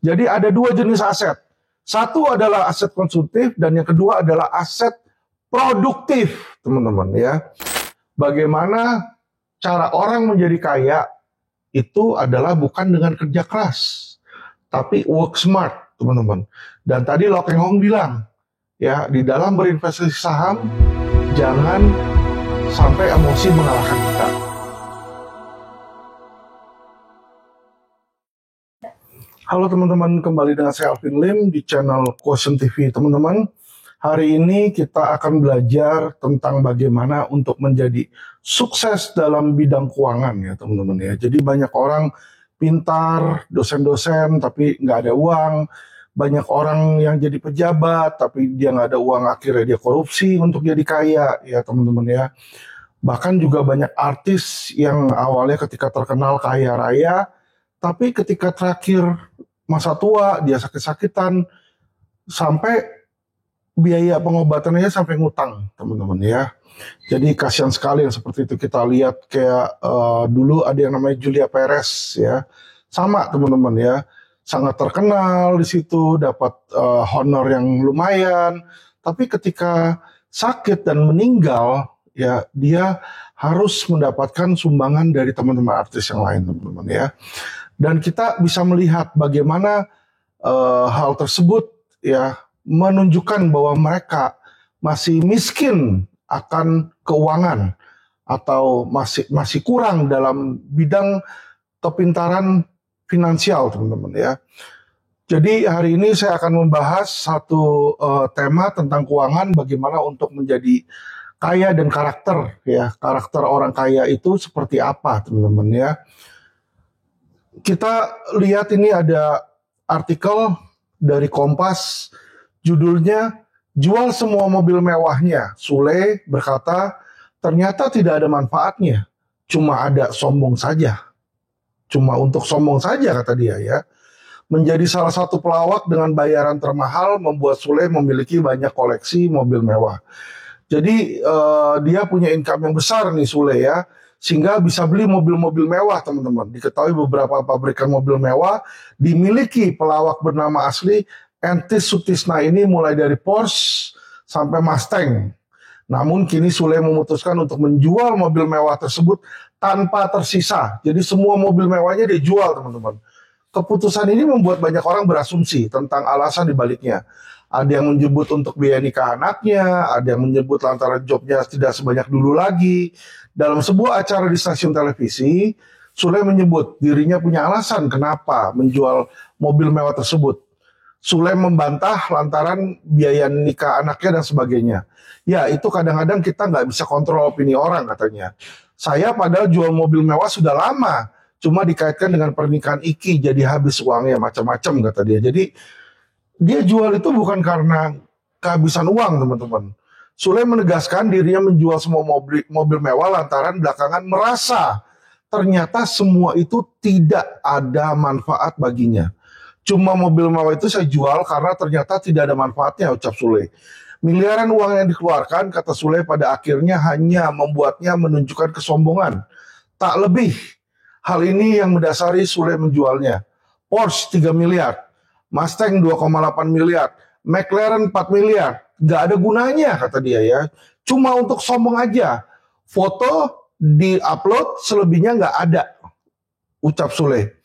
Jadi ada dua jenis aset. Satu adalah aset konsumtif dan yang kedua adalah aset produktif, teman-teman ya. Bagaimana cara orang menjadi kaya itu adalah bukan dengan kerja keras, tapi work smart, teman-teman. Dan tadi Lo Keng Hong bilang, ya, di dalam berinvestasi saham, jangan sampai emosi mengalahkan kita. Halo teman-teman, kembali dengan saya Alvin Lim di channel Quotient TV, teman-teman. Hari ini kita akan belajar tentang bagaimana untuk menjadi sukses dalam bidang keuangan ya teman-teman ya. Jadi banyak orang pintar, dosen-dosen tapi nggak ada uang. Banyak orang yang jadi pejabat tapi dia nggak ada uang, akhirnya dia korupsi untuk jadi kaya ya teman-teman ya. Bahkan juga banyak artis yang awalnya ketika terkenal kaya raya, tapi ketika terakhir masa tua dia sakit-sakitan sampai biaya pengobatannya sampai ngutang teman-teman ya. Jadi kasihan sekali yang seperti itu. Kita lihat kayak dulu ada yang namanya Julia Perez ya, sama teman-teman ya, sangat terkenal di situ, dapat honor yang lumayan, tapi ketika sakit dan meninggal ya dia harus mendapatkan sumbangan dari teman-teman artis yang lain teman-teman ya. Dan kita bisa melihat bagaimana hal tersebut ya menunjukkan bahwa mereka masih miskin akan keuangan atau masih kurang dalam bidang kepintaran finansial teman-teman ya. Jadi hari ini saya akan membahas satu tema tentang keuangan, bagaimana untuk menjadi kaya dan karakter ya. Karakter orang kaya itu seperti apa teman-teman ya. Kita lihat ini ada artikel dari Kompas, judulnya "Jual semua mobil mewahnya". Sule berkata, ternyata tidak ada manfaatnya, cuma ada sombong saja. Cuma untuk sombong saja kata dia ya. Menjadi salah satu pelawak dengan bayaran termahal membuat Sule memiliki banyak koleksi mobil mewah. Jadi dia punya income yang besar nih Sule ya, sehingga bisa beli mobil-mobil mewah teman-teman. Diketahui beberapa pabrikan mobil mewah dimiliki pelawak bernama asli Entis Sutisna ini, mulai dari Porsche sampai Mustang. Namun kini Sule memutuskan untuk menjual mobil mewah tersebut tanpa tersisa. Jadi semua mobil mewahnya dijual teman-teman. Keputusan ini membuat banyak orang berasumsi tentang alasan dibaliknya. Ada yang menyebut untuk biaya nikah anaknya, ada yang menyebut lantaran jobnya tidak sebanyak dulu lagi. Dalam sebuah acara di stasiun televisi, Sule menyebut dirinya punya alasan kenapa menjual mobil mewah tersebut. Sule membantah lantaran biaya nikah anaknya dan sebagainya. Ya, itu kadang-kadang kita nggak bisa kontrol opini orang katanya. Saya padahal jual mobil mewah sudah lama, cuma dikaitkan dengan pernikahan Iki, jadi habis uangnya macam-macam kata dia. Jadi dia jual itu bukan karena kehabisan uang teman-teman. Sule menegaskan dirinya menjual semua mobil mewah lantaran belakangan merasa ternyata semua itu tidak ada manfaat baginya. Cuma mobil mewah itu saya jual karena ternyata tidak ada manfaatnya, ucap Sule. Miliaran uang yang dikeluarkan, kata Sule, pada akhirnya hanya membuatnya menunjukkan kesombongan. Tak lebih, hal ini yang mendasari Sule menjualnya. Porsche 3 miliar, Mustang 2,8 miliar, McLaren 4 miliar. Gak ada gunanya kata dia ya. Cuma untuk sombong aja. Foto di-upload, selebihnya gak ada, ucap Sule.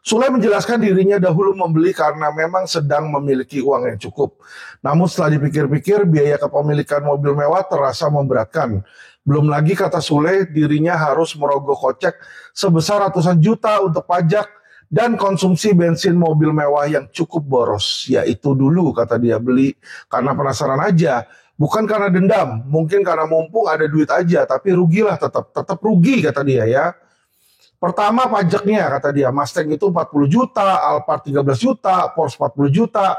Sule menjelaskan dirinya dahulu membeli karena memang sedang memiliki uang yang cukup. Namun setelah dipikir-pikir, biaya kepemilikan mobil mewah terasa memberatkan. Belum lagi kata Sule, dirinya harus merogoh kocek sebesar ratusan juta untuk pajak dan konsumsi bensin mobil mewah yang cukup boros. Ya itu dulu kata dia, beli karena penasaran aja. Bukan karena dendam, mungkin karena mumpung ada duit aja, tapi rugilah tetap rugi kata dia ya. Pertama pajaknya kata dia, Mustang itu 40 juta, Alphard 13 juta, Porsche 40 juta.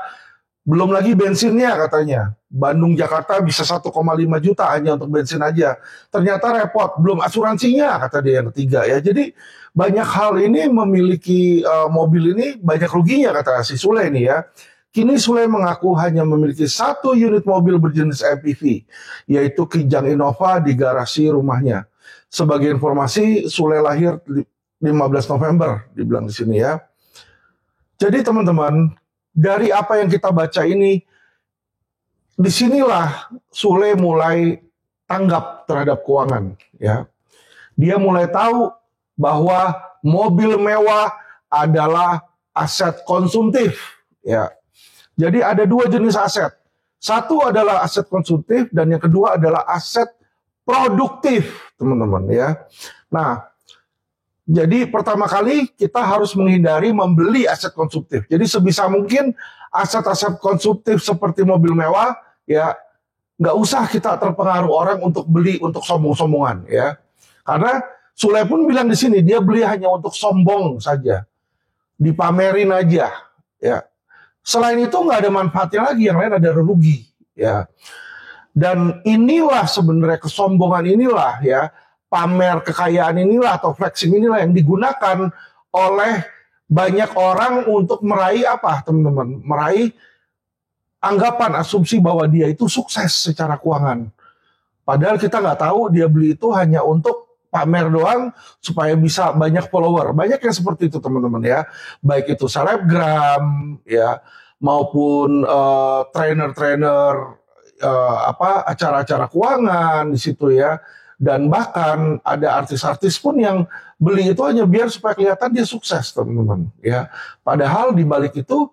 Belum lagi bensinnya katanya. Bandung Jakarta bisa 1,5 juta hanya untuk bensin aja. Ternyata repot, belum asuransinya kata dia yang ketiga ya. Jadi banyak hal ini memiliki mobil ini banyak ruginya kata si Sule ini ya. Kini Sule mengaku hanya memiliki satu unit mobil berjenis MPV, yaitu Kijang Innova di garasi rumahnya. Sebagai informasi, Sule lahir 15 November, dibilang di sini ya. Jadi teman-teman, dari apa yang kita baca ini, disinilah Sule mulai tanggap terhadap keuangan. Ya, dia mulai tahu bahwa mobil mewah adalah aset konsumtif. Ya, jadi ada dua jenis aset. Satu adalah aset konsumtif dan yang kedua adalah aset produktif, teman-teman. Ya, nah. Jadi pertama kali kita harus menghindari membeli aset konsumtif. Jadi sebisa mungkin aset-aset konsumtif seperti mobil mewah, ya nggak usah kita terpengaruh orang untuk beli untuk sombong-sombongan, ya. Karena Sule pun bilang di sini dia beli hanya untuk sombong saja, dipamerin aja, ya. Selain itu nggak ada manfaatnya lagi, yang lain ada rugi, ya. Dan inilah sebenarnya kesombongan inilah, ya. Pamer kekayaan inilah atau flexing inilah yang digunakan oleh banyak orang untuk meraih apa, teman-teman? Meraih anggapan, asumsi bahwa dia itu sukses secara keuangan. Padahal kita nggak tahu dia beli itu hanya untuk pamer doang supaya bisa banyak follower. Banyak yang seperti itu, teman-teman, ya. Baik itu selebgram, ya, maupun trainer-trainer acara-acara keuangan di situ, ya. Dan bahkan ada artis-artis pun yang beli itu hanya biar supaya kelihatan dia sukses, teman-teman. Ya, padahal di balik itu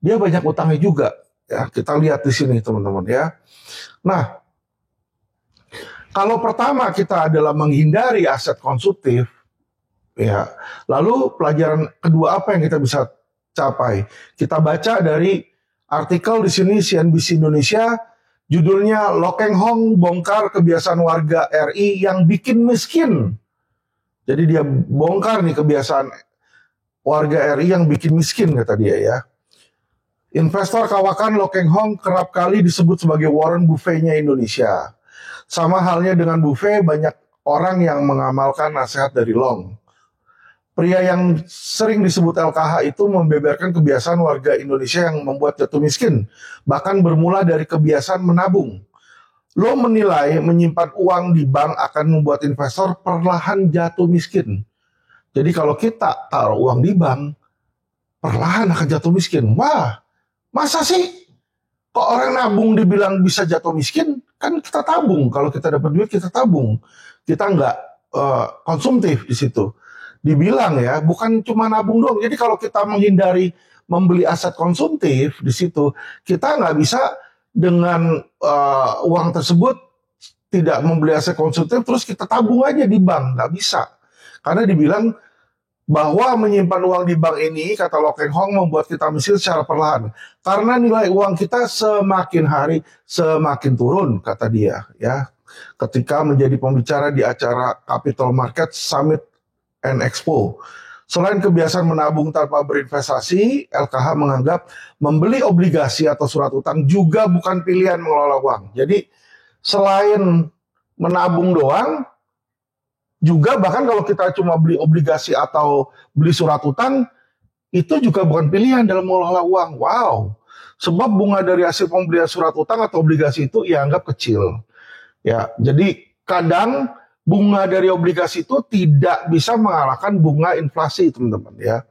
dia banyak utangnya juga. Ya, kita lihat di sini, teman-teman. Ya, nah, kalau pertama kita adalah menghindari aset konsumtif, ya. Lalu pelajaran kedua apa yang kita bisa capai? Kita baca dari artikel di sini CNBC Indonesia. Judulnya Lokeng Hong bongkar kebiasaan warga RI yang bikin miskin. Jadi dia bongkar nih kebiasaan warga RI yang bikin miskin, kata dia, ya. Investor kawakan Lokeng Hong kerap kali disebut sebagai Warren Buffett-nya Indonesia. Sama halnya dengan Buffett, banyak orang yang mengamalkan nasihat dari Long. Pria yang sering disebut LKH itu membeberkan kebiasaan warga Indonesia yang membuat jatuh miskin, bahkan bermula dari kebiasaan menabung. Lo menilai menyimpan uang di bank akan membuat investor perlahan jatuh miskin. Jadi kalau kita taruh uang di bank, perlahan akan jatuh miskin. Wah, masa sih? Kok orang nabung dibilang bisa jatuh miskin? Kan kita tabung, kalau kita dapat duit kita tabung. Kita nggak konsumtif di situ. Dibilang, ya, bukan cuma nabung doang. Jadi kalau kita menghindari membeli aset konsumtif di situ, kita nggak bisa dengan uang tersebut tidak membeli aset konsumtif terus kita tabung aja di bank, nggak bisa. Karena dibilang bahwa menyimpan uang di bank ini, kata Lokeng Hong, membuat kita miskin secara perlahan. Karena nilai uang kita semakin hari semakin turun, kata dia, ya. Ketika menjadi pembicara di acara Capital Market Summit and Expo. Selain kebiasaan menabung tanpa berinvestasi, LKH menganggap membeli obligasi atau surat utang juga bukan pilihan mengelola uang. Jadi selain menabung doang, juga bahkan kalau kita cuma beli obligasi atau beli surat utang, itu juga bukan pilihan dalam mengelola uang. Wow, sebab bunga dari hasil pembelian surat utang atau obligasi itu dianggap kecil. Ya, jadi kadang bunga dari obligasi itu tidak bisa mengalahkan bunga inflasi, teman-teman, ya.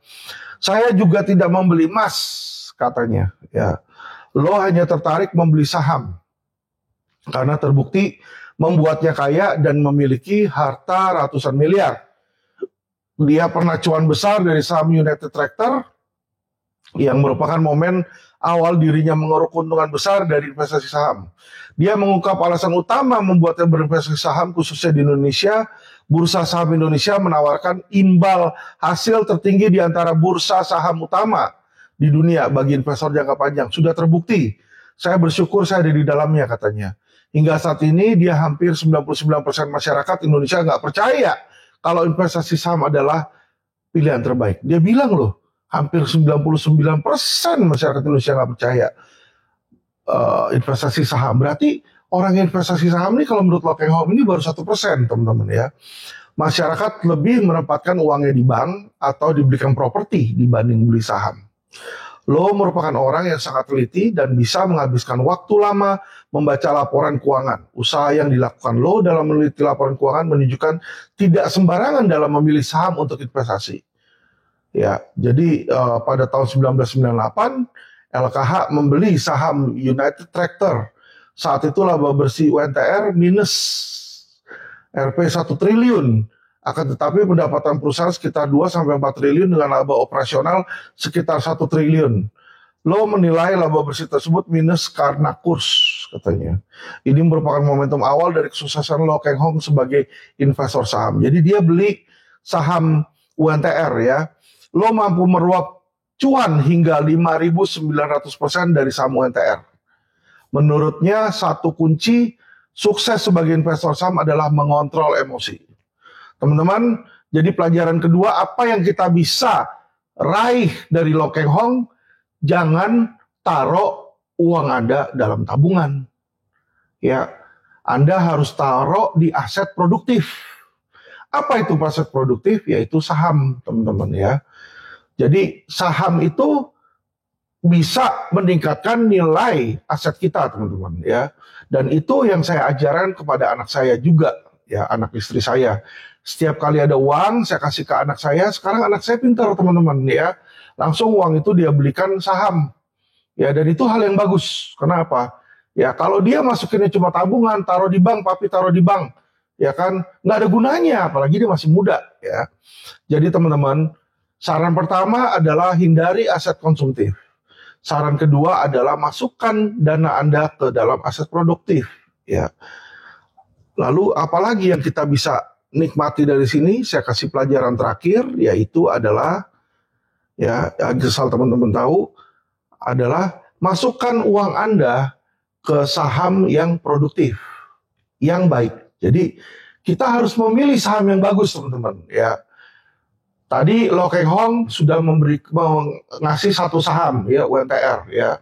Saya juga tidak membeli emas, katanya, ya. Lo hanya tertarik membeli saham karena terbukti membuatnya kaya dan memiliki harta ratusan miliar. Dia pernah cuan besar dari saham United Tractor yang merupakan momen awal dirinya mengeruk keuntungan besar dari investasi saham. Dia mengungkap alasan utama membuatnya berinvestasi saham khususnya di Indonesia. Bursa Saham Indonesia menawarkan imbal hasil tertinggi di antara bursa saham utama di dunia bagi investor jangka panjang. Sudah terbukti. Saya bersyukur saya ada di dalamnya, katanya. Hingga saat ini dia hampir 99% masyarakat Indonesia nggak percaya kalau investasi saham adalah pilihan terbaik. Dia bilang loh, hampir 99% masyarakat Indonesia nggak percaya investasi saham. Berarti orang investasi saham ini kalau menurut Lokeng Hong ini baru 1%, teman-teman, ya. Masyarakat lebih menempatkan uangnya di bank atau dibelikan properti dibanding beli saham. Lo merupakan orang yang sangat teliti dan bisa menghabiskan waktu lama membaca laporan keuangan. Usaha yang dilakukan Lo dalam meneliti laporan keuangan menunjukkan tidak sembarangan dalam memilih saham untuk investasi. Ya, jadi pada tahun 1998 LKH membeli saham United Tractor. Saat itu laba bersih UNTR minus Rp 1 triliun. Akan tetapi pendapatan perusahaan sekitar 2 sampai 4 triliun dengan laba operasional sekitar 1 triliun. Lo menilai laba bersih tersebut minus karena kurs, katanya. Ini merupakan momentum awal dari kesuksesan Lo Keng Hong sebagai investor saham. Jadi dia beli saham UNTR ya. Lo mampu meruap cuan hingga 5.900% dari saham UNTR. Menurutnya satu kunci sukses sebagai investor saham adalah mengontrol emosi. Teman-teman, jadi pelajaran kedua, apa yang kita bisa raih dari Lo Keng Hong, jangan taruh uang Anda dalam tabungan. Ya, Anda harus taruh di aset produktif. Apa itu aset produktif? Yaitu saham, teman-teman ya. Jadi saham itu bisa meningkatkan nilai aset kita, teman-teman ya. Dan itu yang saya ajarkan kepada anak saya juga, ya, anak istri saya. Setiap kali ada uang, saya kasih ke anak saya. Sekarang anak saya pintar, teman-teman ya. Langsung uang itu dia belikan saham. Ya, dan itu hal yang bagus. Kenapa? Ya, kalau dia masukinnya cuma tabungan, taruh di bank, papi taruh di bank, ya kan, nggak ada gunanya, apalagi dia masih muda, ya. Jadi teman-teman, saran pertama adalah hindari aset konsumtif. Saran kedua adalah masukkan dana Anda ke dalam aset produktif, ya. Lalu apalagi yang kita bisa nikmati dari sini? Saya kasih pelajaran terakhir, yaitu adalah, ya, asal teman-teman tahu, adalah masukkan uang Anda ke saham yang produktif, yang baik. Jadi kita harus memilih saham yang bagus, teman-teman. Ya, tadi Lo Keng Hong sudah ngasih satu saham, ya, UNTR, ya.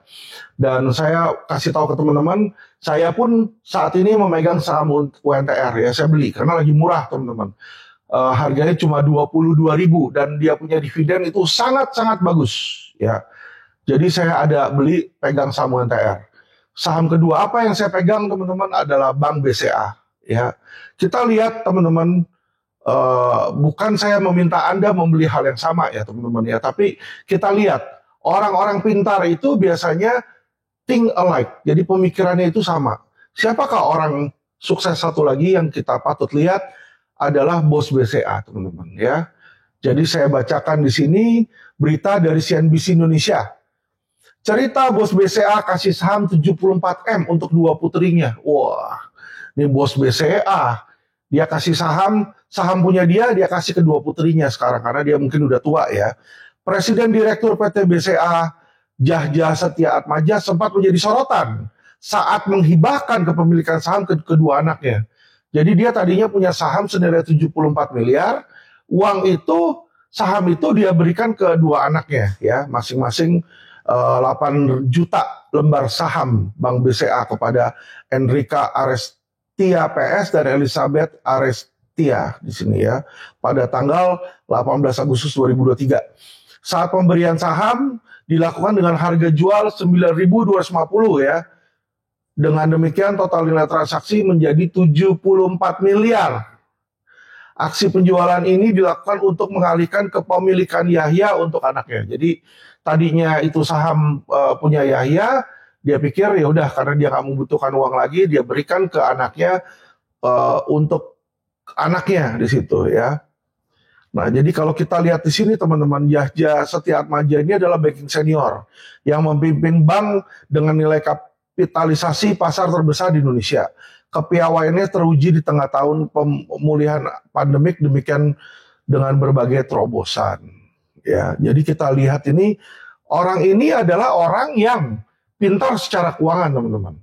Dan saya kasih tahu ke teman-teman, saya pun saat ini memegang saham UNTR, ya. Saya beli karena lagi murah, teman-teman. Harganya cuma 22.000 dan dia punya dividen itu sangat-sangat bagus, ya. Jadi saya ada beli pegang saham UNTR. Saham kedua apa yang saya pegang, teman-teman, adalah Bank BCA. Ya, kita lihat, teman-teman, bukan saya meminta Anda membeli hal yang sama, ya, teman-teman, ya. Tapi kita lihat orang-orang pintar itu biasanya think alike. Jadi pemikirannya itu sama. Siapakah orang sukses satu lagi yang kita patut lihat adalah bos BCA, teman-teman, ya. Jadi saya bacakan di sini berita dari CNBC Indonesia. Cerita bos BCA kasih saham 74M untuk dua putrinya. Wah, ini bos BCA. Dia kasih saham punya dia kasih ke dua putrinya sekarang, karena dia mungkin udah tua, ya. Presiden Direktur PT BCA, Jahja Setia Atmaja, sempat menjadi sorotan saat menghibahkan kepemilikan saham ke kedua anaknya. Jadi dia tadinya punya saham senilai 74 miliar, saham itu dia berikan ke dua anaknya, ya, masing-masing 8 juta lembar saham Bank BCA kepada Enrica Arestia PS dan Elizabeth Arestia di sini, ya, pada tanggal 18 Agustus 2023. Saat pemberian saham dilakukan dengan harga jual 9.250, ya. Dengan demikian total nilai transaksi menjadi 74 miliar. Aksi penjualan ini dilakukan untuk mengalihkan kepemilikan Yahya untuk anaknya. Jadi tadinya itu saham punya Yahya, dia pikir ya udah karena dia nggak membutuhkan uang lagi, dia berikan ke anaknya untuk anaknya di situ, ya. Nah, jadi kalau kita lihat di sini, teman-teman, Jahja Setia Atmaja ini adalah banking senior yang memimpin bank dengan nilai kapitalisasi pasar terbesar di Indonesia. Kepiawaiannya teruji di tengah tahun pemulihan pandemik, demikian dengan berbagai terobosan. Ya, jadi kita lihat ini, orang ini adalah orang yang pintar secara keuangan, teman-teman.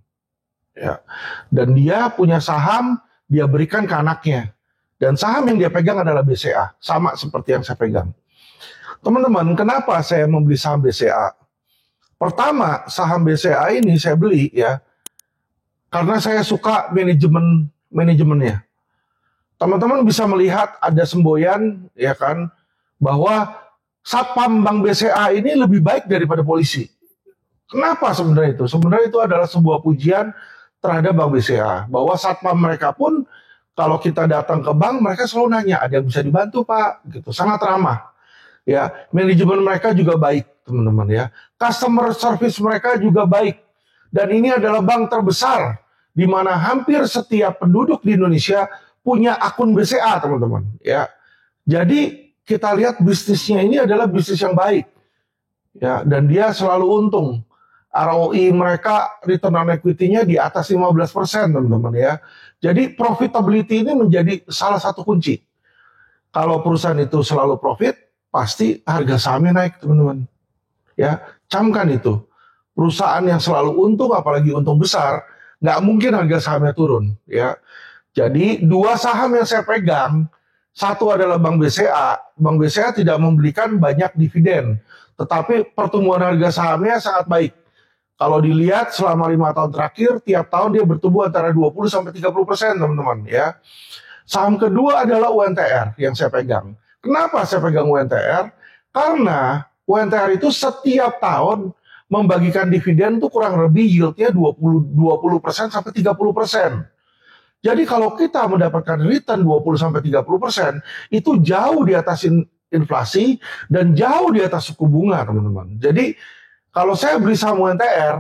Ya, dan dia punya saham, dia berikan ke anaknya. Dan saham yang dia pegang adalah BCA, sama seperti yang saya pegang. Teman-teman, kenapa saya membeli saham BCA? Pertama, saham BCA ini saya beli, ya, karena saya suka manajemennya. Teman-teman bisa melihat ada semboyan, ya kan, bahwa Satpam Bank BCA ini lebih baik daripada polisi. Kenapa sebenarnya itu? Sebenarnya itu adalah sebuah pujian terhadap Bank BCA, bahwa Satpam mereka pun kalau kita datang ke bank, mereka selalu nanya, ada yang bisa dibantu, Pak? Gitu, sangat ramah. Ya, manajemen mereka juga baik, teman-teman ya. Customer service mereka juga baik. Dan ini adalah bank terbesar di mana hampir setiap penduduk di Indonesia punya akun BCA, teman-teman ya. Jadi kita lihat bisnisnya ini adalah bisnis yang baik. Ya, dan dia selalu untung. ROI mereka, return on equity-nya di atas 15%, teman-teman ya. Jadi profitability ini menjadi salah satu kunci. Kalau perusahaan itu selalu profit, pasti harga sahamnya naik, teman-teman. Ya, camkan itu. Perusahaan yang selalu untung, apalagi untung besar, nggak mungkin harga sahamnya turun. Ya, jadi dua saham yang saya pegang, satu adalah Bank BCA. Bank BCA tidak memberikan banyak dividen, tetapi pertumbuhan harga sahamnya sangat baik. Kalau dilihat selama 5 tahun terakhir, tiap tahun dia bertumbuh antara 20-30%, teman-teman. Ya. Saham kedua adalah UNTR yang saya pegang. Kenapa saya pegang UNTR? Karena UNTR itu setiap tahun membagikan dividen itu kurang lebih yieldnya 20% sampai 30%. Jadi kalau kita mendapatkan return 20-30%, itu jauh di atas inflasi dan jauh di atas suku bunga, teman-teman. Jadi kalau saya beli saham UNTR,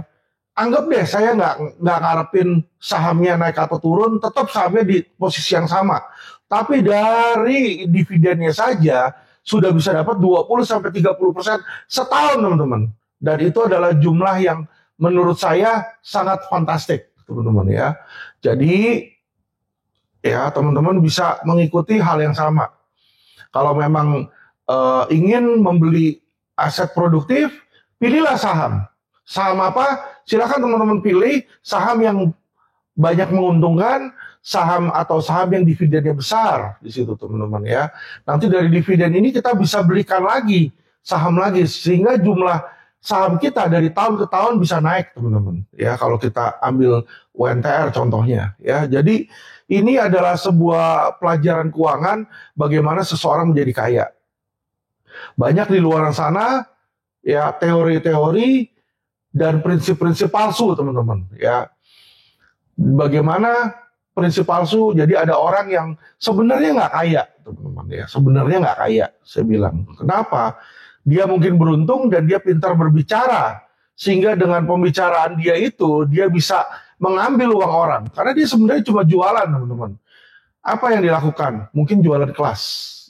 anggap deh saya nggak ngarepin sahamnya naik atau turun, tetap sahamnya di posisi yang sama. Tapi dari dividennya saja sudah bisa dapat 20-30% setahun, teman-teman. Dan itu adalah jumlah yang menurut saya sangat fantastik, teman-teman ya. Jadi ya teman-teman bisa mengikuti hal yang sama. Kalau memang ingin membeli aset produktif, pilihlah saham. Saham apa? Silakan teman-teman pilih saham yang banyak menguntungkan, saham atau saham yang dividennya besar di situ, teman-teman ya. Nanti dari dividen ini kita bisa belikan lagi saham lagi sehingga jumlah saham kita dari tahun ke tahun bisa naik, teman-teman. Ya, kalau kita ambil UNTR contohnya ya. Jadi ini adalah sebuah pelajaran keuangan bagaimana seseorang menjadi kaya. Banyak di luar sana ya teori-teori dan prinsip-prinsip palsu, teman-teman ya. Bagaimana prinsip palsu? Jadi ada orang yang sebenarnya nggak kaya, teman-teman ya. Sebenarnya nggak kaya, saya bilang. Kenapa? Dia mungkin beruntung dan dia pintar berbicara, sehingga dengan pembicaraan dia itu dia bisa mengambil uang orang. Karena dia sebenarnya cuma jualan, teman-teman. Apa yang dilakukan? Mungkin jualan kelas,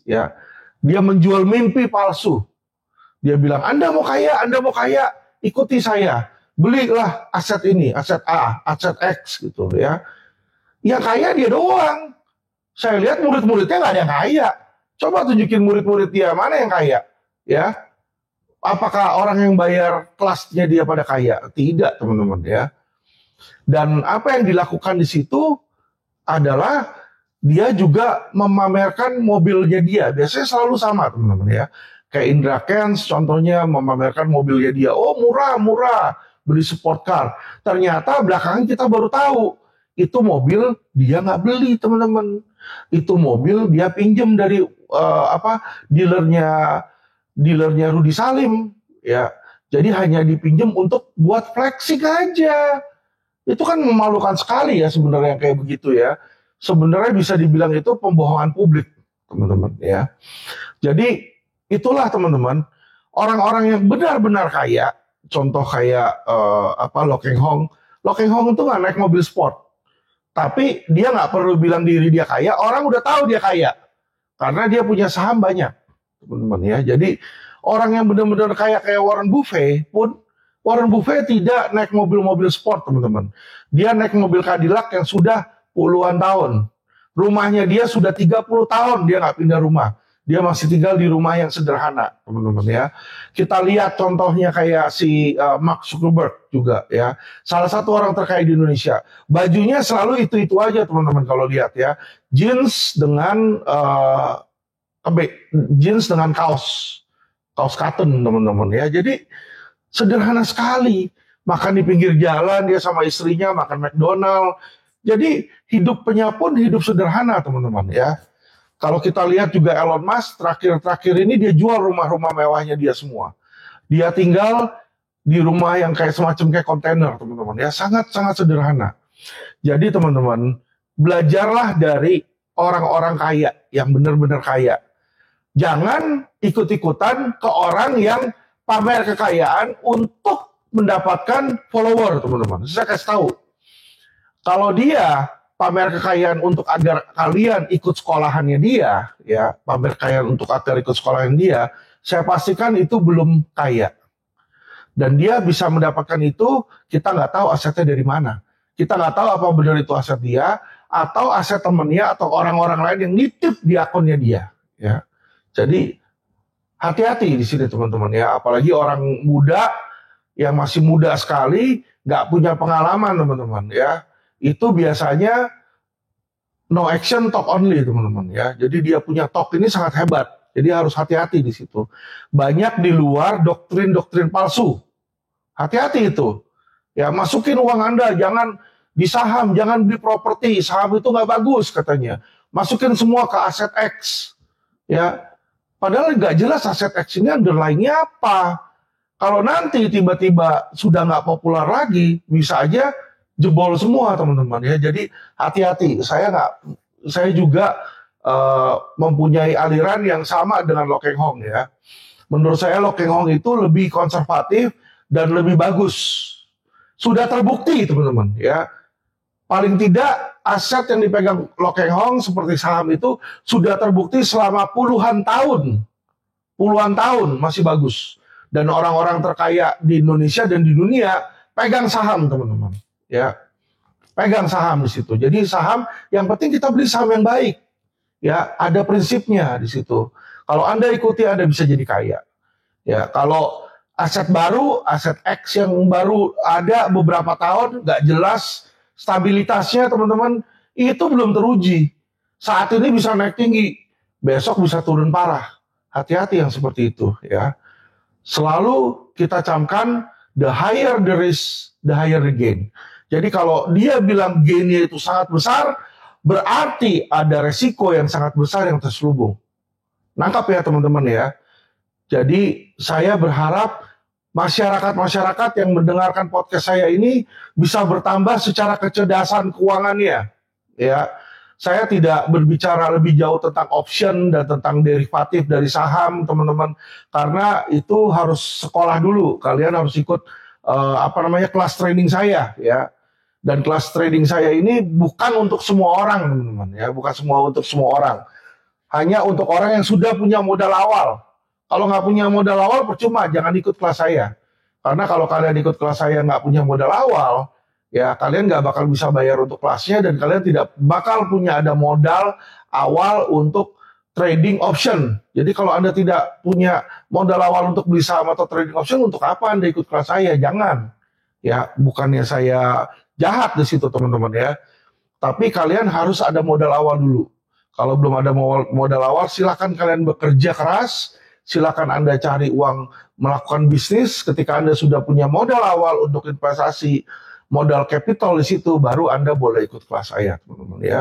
ya. Dia menjual mimpi palsu. Dia bilang, Anda mau kaya, ikuti saya. Belilah aset ini, aset A, aset X gitu ya. Yang kaya dia doang. Saya lihat murid-muridnya nggak ada yang kaya. Coba tunjukin murid-murid dia mana yang kaya, ya. Apakah orang yang bayar kelasnya dia pada kaya? Tidak, teman-teman ya. Dan apa yang dilakukan di situ adalah dia juga memamerkan mobilnya dia. Biasanya selalu sama, teman-teman ya. Kayak Indra Kents contohnya memamerkan mobilnya dia. Oh murah, beli sport car. Ternyata belakangan kita baru tahu itu mobil dia nggak beli, teman-teman. Itu mobil dia pinjam dari dealernya Rudy Salim ya. Jadi hanya dipinjam untuk buat flexing aja. Itu kan memalukan sekali ya sebenarnya kayak begitu ya. Sebenarnya bisa dibilang itu pembohongan publik, teman-teman ya. Jadi itulah teman-teman, orang-orang yang benar-benar kaya, contoh kayak Lo Keng Hong. Lo Keng Hong itu nggak naik mobil sport, tapi dia nggak perlu bilang diri dia kaya, orang udah tahu dia kaya karena dia punya saham banyak, teman-teman ya. Jadi orang yang benar-benar kaya kayak Warren Buffett pun, Warren Buffett tidak naik mobil-mobil sport, teman-teman. Dia naik mobil Cadillac yang sudah puluhan tahun. Rumahnya dia sudah 30 tahun dia nggak pindah rumah. Dia masih tinggal di rumah yang sederhana, teman-teman ya. Kita lihat contohnya kayak si Mark Zuckerberg juga ya. Salah satu orang terkaya di Indonesia. Bajunya selalu itu-itu aja, teman-teman kalau lihat ya. Jeans dengan kaos cotton, teman-teman ya. Jadi sederhana sekali. Makan di pinggir jalan dia sama istrinya makan McDonald. Jadi hidupnya pun hidup sederhana, teman-teman ya. Kalau kita lihat juga Elon Musk terakhir ini dia jual rumah-rumah mewahnya dia semua. Dia tinggal di rumah yang kayak semacam kayak kontainer, teman-teman ya, sangat-sangat sederhana. Jadi teman-teman, belajarlah dari orang-orang kaya yang benar-benar kaya. Jangan ikut-ikutan ke orang yang pamer kekayaan untuk mendapatkan follower, teman-teman. Saya kasih tahu, kalau dia pamer kekayaan untuk agar kalian ikut sekolahannya dia, ya, pamer kekayaan untuk agar ikut sekolahan dia, saya pastikan itu belum kaya. Dan dia bisa mendapatkan itu, kita nggak tahu asetnya dari mana. Kita nggak tahu apa benar itu aset dia, atau aset temennya, atau orang-orang lain yang nitip di akunnya dia. Ya. Jadi hati-hati di sini teman-teman ya, apalagi orang muda yang masih muda sekali, nggak punya pengalaman teman-teman ya. Itu biasanya no action talk only teman-teman ya. Jadi dia punya talk ini sangat hebat. Jadi harus hati-hati di situ. Banyak di luar doktrin-doktrin palsu. Hati-hati itu. Ya, masukin uang Anda, jangan di saham, jangan beli properti. Saham itu nggak bagus katanya. Masukin semua ke aset X. Ya, padahal nggak jelas aset X ini underlying-nya apa. Kalau nanti tiba-tiba sudah nggak populer lagi, bisa aja jebol semua teman-teman ya. Jadi hati-hati. Saya juga mempunyai aliran yang sama dengan Lo Keng Hong ya. Menurut saya Lo Keng Hong itu lebih konservatif dan lebih bagus. Sudah terbukti teman-teman ya. Paling tidak aset yang dipegang Lo Keng Hong seperti saham itu sudah terbukti selama puluhan tahun. Puluhan tahun masih bagus. Dan orang-orang terkaya di Indonesia dan di dunia pegang saham teman-teman ya. Pegang saham di situ. Jadi saham yang penting kita beli saham yang baik. Ya, ada prinsipnya di situ. Kalau Anda ikuti, Anda bisa jadi kaya. Ya, kalau aset baru, aset X yang baru ada beberapa tahun, nggak jelas stabilitasnya, teman-teman, itu belum teruji. Saat ini bisa naik tinggi, besok bisa turun parah. Hati-hati yang seperti itu, ya. Selalu kita camkan, the higher the risk, the higher the gain. Jadi kalau dia bilang gainnya itu sangat besar, berarti ada resiko yang sangat besar yang terselubung. Nangkap ya teman-teman ya. Jadi saya berharap masyarakat-masyarakat yang mendengarkan podcast saya ini bisa bertambah secara kecerdasan keuangannya. Ya, saya tidak berbicara lebih jauh tentang option dan tentang derivatif dari saham teman-teman, karena itu harus sekolah dulu. Kalian harus ikut kelas training saya ya. Dan kelas trading saya ini bukan untuk semua orang, teman-teman ya, bukan untuk semua orang. Hanya untuk orang yang sudah punya modal awal. Kalau nggak punya modal awal, percuma, jangan ikut kelas saya. Karena kalau kalian ikut kelas saya nggak punya modal awal, ya kalian nggak bakal bisa bayar untuk kelasnya dan kalian tidak bakal punya ada modal awal untuk trading option. Jadi kalau Anda tidak punya modal awal untuk beli saham atau trading option, untuk apa Anda ikut kelas saya? Jangan. Ya, bukannya saya jahat di situ teman-teman ya. Tapi kalian harus ada modal awal dulu. Kalau belum ada modal awal, silakan kalian bekerja keras, silakan Anda cari uang melakukan bisnis. Ketika Anda sudah punya modal awal untuk investasi, modal capital di situ, baru Anda boleh ikut kelas saya teman-teman ya.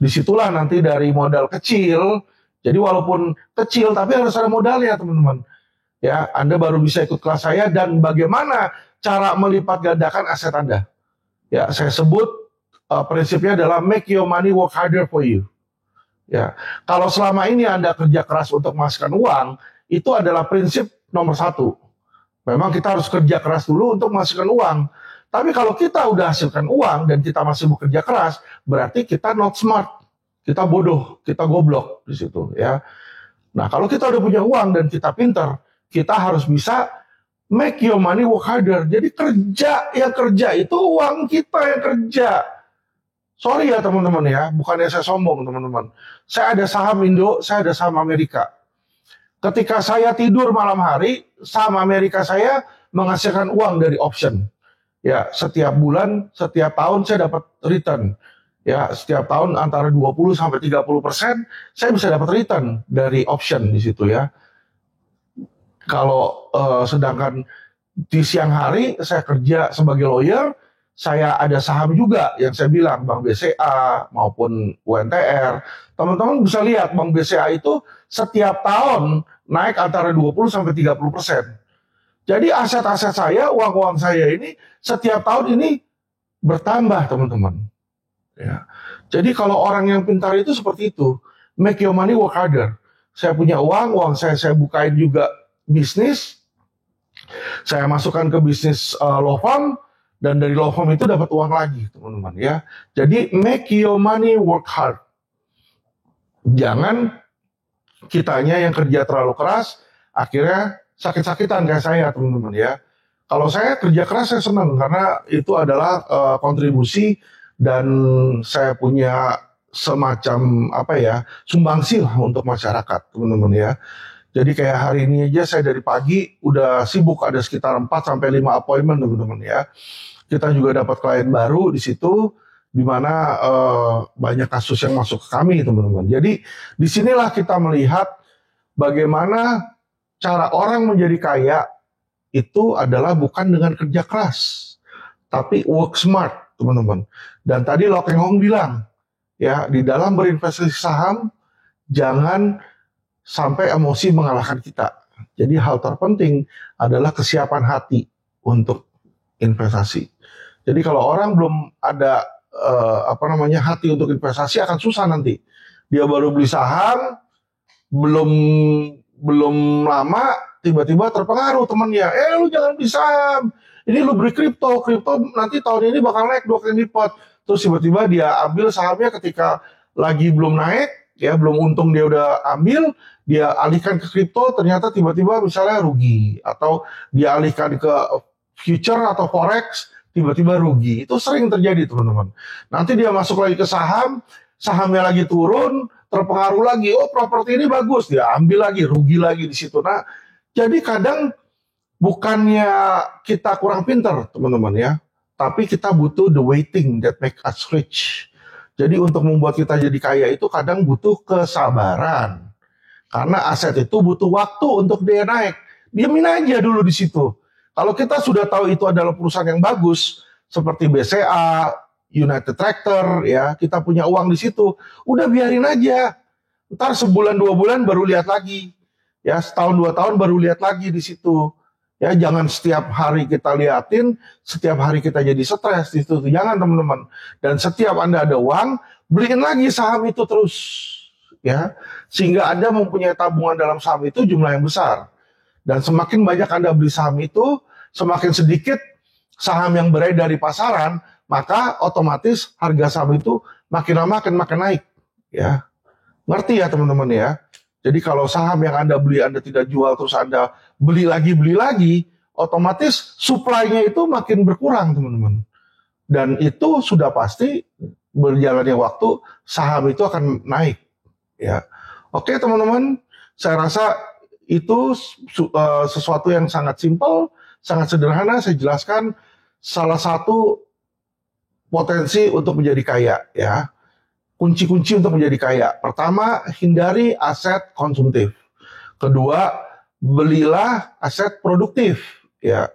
Disitulah nanti dari modal kecil, jadi walaupun kecil tapi harus ada modalnya teman-teman. Ya, Anda baru bisa ikut kelas saya dan bagaimana cara melipat gandakan aset Anda. Ya, saya sebut prinsipnya adalah make your money work harder for you. Ya, kalau selama ini Anda kerja keras untuk menghasilkan uang, itu adalah prinsip nomor 1. Memang kita harus kerja keras dulu untuk menghasilkan uang. Tapi kalau kita udah hasilkan uang dan kita masih bekerja keras, berarti kita not smart, kita bodoh, kita goblok di situ. Ya. Nah, kalau kita udah punya uang dan kita pintar, kita harus bisa make your money work harder. Jadi yang kerja itu uang kita yang kerja. Sorry ya teman-teman ya, bukannya saya sombong teman-teman. Saya ada saham Indo, saya ada saham Amerika. Ketika saya tidur malam hari, saham Amerika saya menghasilkan uang dari option. Ya, setiap bulan, setiap tahun saya dapat return. Ya, setiap tahun antara 20 sampai 30% saya bisa dapat return dari option di situ ya. Kalau sedangkan di siang hari saya kerja sebagai lawyer, saya ada saham juga yang saya bilang Bank BCA maupun UNTR. Teman-teman bisa lihat Bank BCA itu setiap tahun naik antara 20 sampai 30%. Jadi aset-aset saya, uang-uang saya ini setiap tahun ini bertambah teman-teman. Ya. Jadi kalau orang yang pintar itu seperti itu, make your money work harder. saya punya uang saya bukain juga bisnis, saya masukkan ke bisnis law firm, dan dari law firm itu dapat uang lagi, teman-teman ya. Jadi make your money work hard. Jangan kitanya yang kerja terlalu keras, akhirnya sakit-sakitan kayak saya, teman-teman ya. Kalau saya kerja keras saya senang karena itu adalah kontribusi dan saya punya semacam apa ya, sumbangsi lah untuk masyarakat, teman-teman ya. Jadi kayak hari ini aja saya dari pagi udah sibuk, ada sekitar 4 sampai 5 appointment, teman-teman ya. Kita juga dapat klien baru di situ, di mana banyak kasus yang masuk ke kami, teman-teman. Jadi disinilah kita melihat bagaimana cara orang menjadi kaya itu adalah bukan dengan kerja keras, tapi work smart, teman-teman. Dan tadi Lo Keng Hong bilang, ya, di dalam berinvestasi saham jangan sampai emosi mengalahkan kita. Jadi hal terpenting adalah kesiapan hati untuk investasi. Jadi kalau orang belum ada hati untuk investasi, akan susah nanti. Dia baru beli saham, belum lama tiba-tiba terpengaruh temannya. Lu jangan beli saham. Ini lu beli kripto nanti tahun ini bakal naik 2 kali lipat. Terus tiba-tiba dia ambil sahamnya ketika lagi belum naik, ya belum untung dia udah ambil, dia alihkan ke kripto, ternyata tiba-tiba misalnya rugi, atau dia alihkan ke future atau forex, tiba-tiba rugi. Itu sering terjadi, teman-teman. Nanti dia masuk lagi ke saham, sahamnya lagi turun, terpengaruh lagi, oh properti ini bagus, dia ambil lagi, rugi lagi di situ. Nah, jadi kadang bukannya kita kurang pintar, teman-teman ya, tapi kita butuh the waiting that make us rich. Jadi untuk membuat kita jadi kaya itu kadang butuh kesabaran. Karena aset itu butuh waktu untuk dia naik. Diamin aja dulu di situ. Kalau kita sudah tahu itu adalah perusahaan yang bagus, seperti BCA, United Tractor, ya, kita punya uang di situ, udah biarin aja. Ntar sebulan 2 bulan baru lihat lagi, ya, setahun 2 tahun baru lihat lagi di situ. Ya, jangan setiap hari kita liatin, setiap hari kita jadi stres di situ. Jangan, teman-teman. Dan setiap Anda ada uang, beliin lagi saham itu terus, ya, sehingga Anda mempunyai tabungan dalam saham itu jumlah yang besar. Dan semakin banyak Anda beli saham itu, semakin sedikit saham yang beredar di pasaran, maka otomatis harga saham itu makin lama makin naik, ya. Ngerti ya, teman-teman ya? Jadi kalau saham yang Anda beli Anda tidak jual, terus Anda beli lagi, otomatis supply-nya itu makin berkurang, teman-teman. Dan itu sudah pasti berjalannya waktu saham itu akan naik, ya. Oke, teman-teman, saya rasa itu sesuatu yang sangat simpel, sangat sederhana. Saya jelaskan salah satu potensi untuk menjadi kaya, ya. Kunci-kunci untuk menjadi kaya. Pertama, hindari aset konsumtif. Kedua, belilah aset produktif, ya.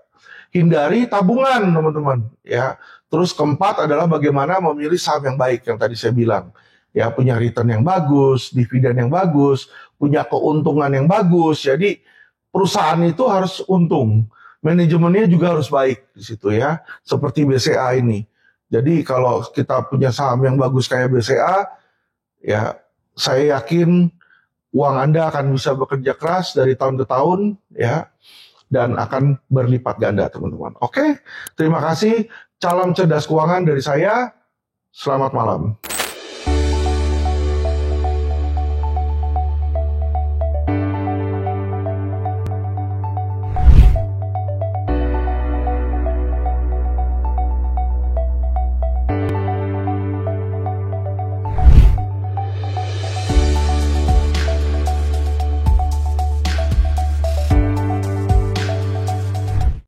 Hindari tabungan, teman-teman, ya. Terus keempat adalah bagaimana memilih saham yang baik yang tadi saya bilang. Ya, punya return yang bagus, dividen yang bagus, punya keuntungan yang bagus. Jadi perusahaan itu harus untung. Manajemennya juga harus baik di situ, ya. Seperti BCA ini. Jadi kalau kita punya saham yang bagus kayak BCA, ya saya yakin uang Anda akan bisa bekerja keras dari tahun ke tahun, ya, dan akan berlipat ganda, teman-teman. Oke, terima kasih. Salam cerdas keuangan dari saya. Selamat malam.